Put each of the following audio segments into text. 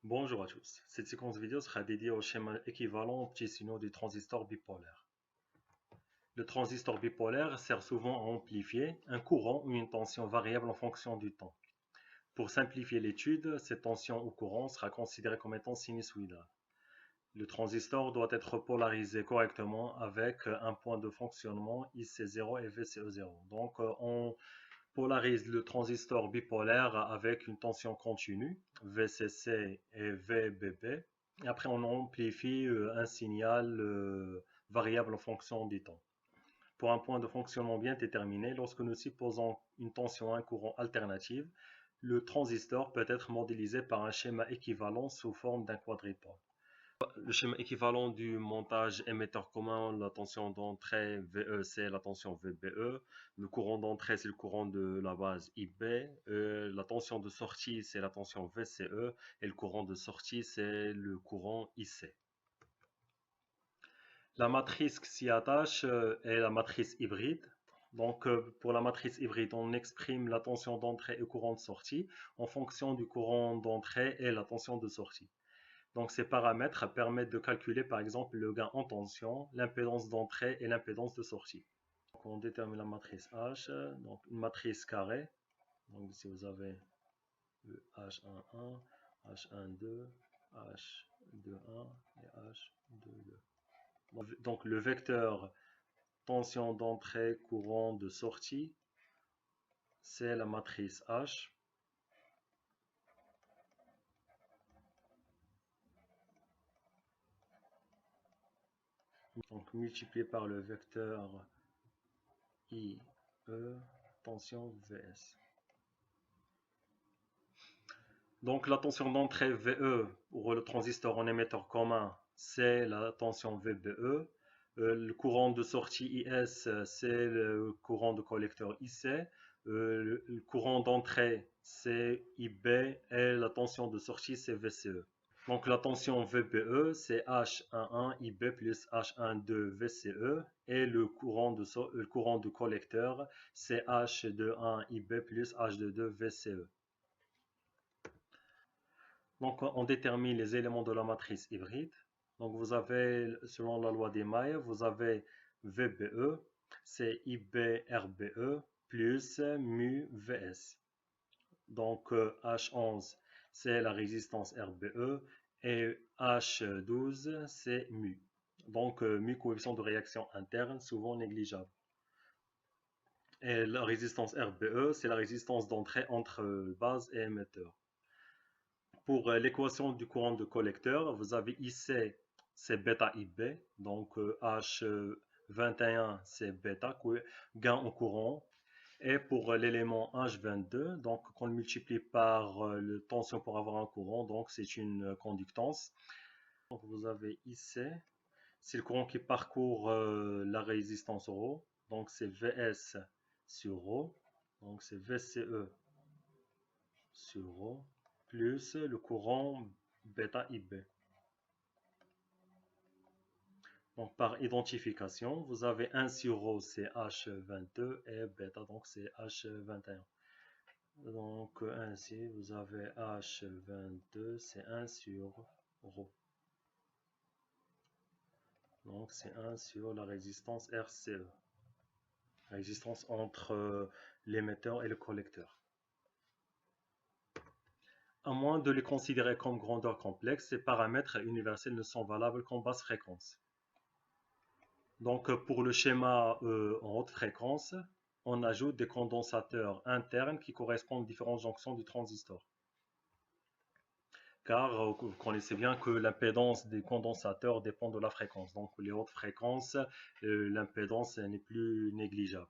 Bonjour à tous. Cette séquence vidéo sera dédiée au schéma équivalent aux petits signaux du transistor bipolaire. Le transistor bipolaire sert souvent à amplifier un courant ou une tension variable en fonction du temps. Pour simplifier l'étude, cette tension ou courant sera considérée comme étant sinusoïdale. Le transistor doit être polarisé correctement avec un point de fonctionnement IC0 et VCE0. Donc, on polarise le transistor bipolaire avec une tension continue, VCC et VBB. Et après, on amplifie un signal variable en fonction du temps. Pour un point de fonctionnement bien déterminé, lorsque nous supposons une tension à un courant alternative, le transistor peut être modélisé par un schéma équivalent sous forme d'un quadripôle. Le schéma équivalent du montage émetteur commun, la tension d'entrée VE, c'est la tension VBE. Le courant d'entrée, c'est le courant de la base IB. La tension de sortie, c'est la tension VCE. Et le courant de sortie, c'est le courant IC. La matrice qui s'y attache est la matrice hybride. Donc, pour la matrice hybride, on exprime la tension d'entrée et le courant de sortie en fonction du courant d'entrée et la tension de sortie. Donc, ces paramètres permettent de calculer par exemple le gain en tension, l'impédance d'entrée et l'impédance de sortie. Donc, on détermine la matrice H, donc une matrice carrée. Donc, ici vous avez le H11, H12, H21 et H22. Donc, le vecteur tension d'entrée, courant de sortie, c'est la matrice H. Donc, multiplié par le vecteur IE, tension VS. Donc la tension d'entrée VE pour le transistor en émetteur commun, c'est la tension VBE. Le courant de sortie IS, c'est le courant de collecteur IC. Le courant d'entrée, c'est IB et la tension de sortie, c'est VCE. Donc la tension VBE, c'est H11 IB plus H12 VCE et le courant de collecteur, c'est H21 IB plus H22 VCE. Donc, on détermine les éléments de la matrice hybride. Donc, vous avez, selon la loi d'Emaille, vous avez VBE, c'est IB-RBE plus mu VS. Donc, H11, c'est la résistance RBE et H12, c'est mu. Donc, mu, coefficient de réaction interne, souvent négligeable. Et la résistance RBE, c'est la résistance d'entrée entre base et émetteur. Pour l'équation du courant de collecteur, vous avez IC, c'est bêta IB, donc H21, c'est bêta, gain en courant. Et pour l'élément H22, donc qu'on le multiplie par le tension pour avoir un courant, donc c'est une conductance. Donc vous avez IC, c'est le courant qui parcourt la résistance ρ, donc c'est VS sur ρ, donc c'est VCE sur ρ plus le courant bêta IB. Donc par identification, vous avez 1 sur ρ c'est H22 et bêta donc c'est H21. Donc ainsi vous avez H22 c'est 1 sur ρ. Donc c'est 1 sur la résistance RCE. La résistance entre l'émetteur et le collecteur. À moins de les considérer comme grandeur complexe, ces paramètres universels ne sont valables qu'en basse fréquence. Donc pour le schéma en haute fréquence, on ajoute des condensateurs internes qui correspondent aux différentes jonctions du transistor. Car vous connaissez bien que l'impédance des condensateurs dépend de la fréquence. Donc pour les hautes fréquences, l'impédance n'est plus négligeable.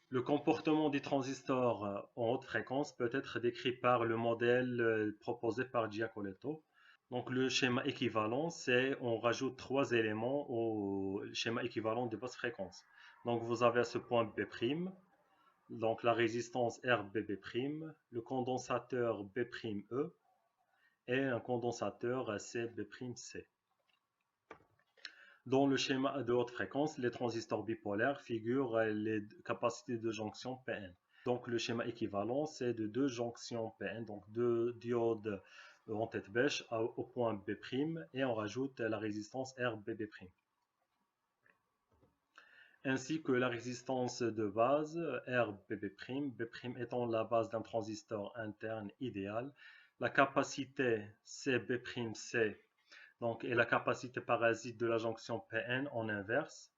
Le comportement des transistors en haute fréquence peut être décrit par le modèle proposé par Giacoletto. Donc le schéma équivalent, c'est on rajoute trois éléments au schéma équivalent de basse fréquence. Donc vous avez à ce point B', donc la résistance RBB', le condensateur B'E et un condensateur CB''C. Dans le schéma de haute fréquence, les transistors bipolaires figurent les capacités de jonction Pn. Donc le schéma équivalent, c'est de deux jonctions Pn, donc deux diodes en tête bêche au point B', et on rajoute la résistance RBB'. Ainsi que la résistance de base RBB', B' étant la base d'un transistor interne idéal. La capacité CB', donc, est la capacité parasite de la jonction PN en inverse.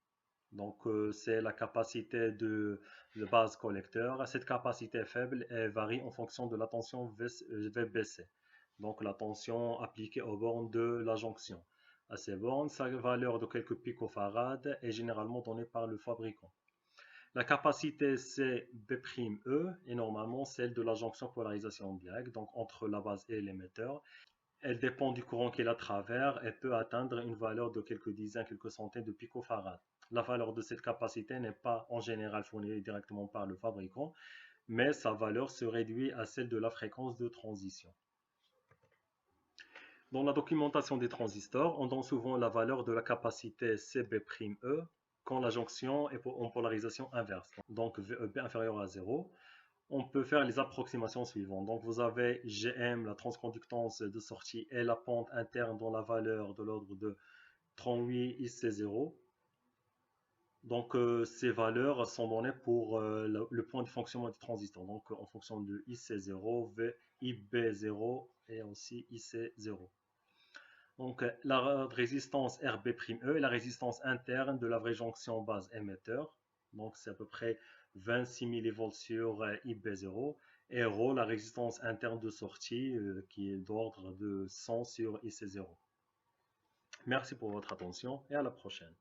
Donc, c'est la capacité de base collecteur. Cette capacité est faible et varie en fonction de la tension VBC. Donc, la tension appliquée aux bornes de la jonction. À ces bornes, sa valeur de quelques picofarades est généralement donnée par le fabricant. La capacité CB'E est normalement celle de la jonction polarisation directe, donc entre la base et l'émetteur. Elle dépend du courant qui la traverse et peut atteindre une valeur de quelques dizaines, quelques centaines de picofarad. La valeur de cette capacité n'est pas en général fournie directement par le fabricant, mais sa valeur se réduit à celle de la fréquence de transition. Dans la documentation des transistors, on donne souvent la valeur de la capacité CB'E quand la jonction est en polarisation inverse, donc VEB inférieur à 0. On peut faire les approximations suivantes. Donc vous avez Gm, la transconductance de sortie, et la pente interne dans la valeur de l'ordre de 38 IC0. Donc ces valeurs sont données pour le point de fonctionnement du transistor. Donc en fonction de IC0, IB0 et aussi IC0. Donc la résistance RB', est la résistance interne de la vraie jonction base émetteur. Donc c'est à peu près 26 mV sur IB0. Et ρ, la résistance interne de sortie, qui est d'ordre de 100 sur IC0. Merci pour votre attention et à la prochaine.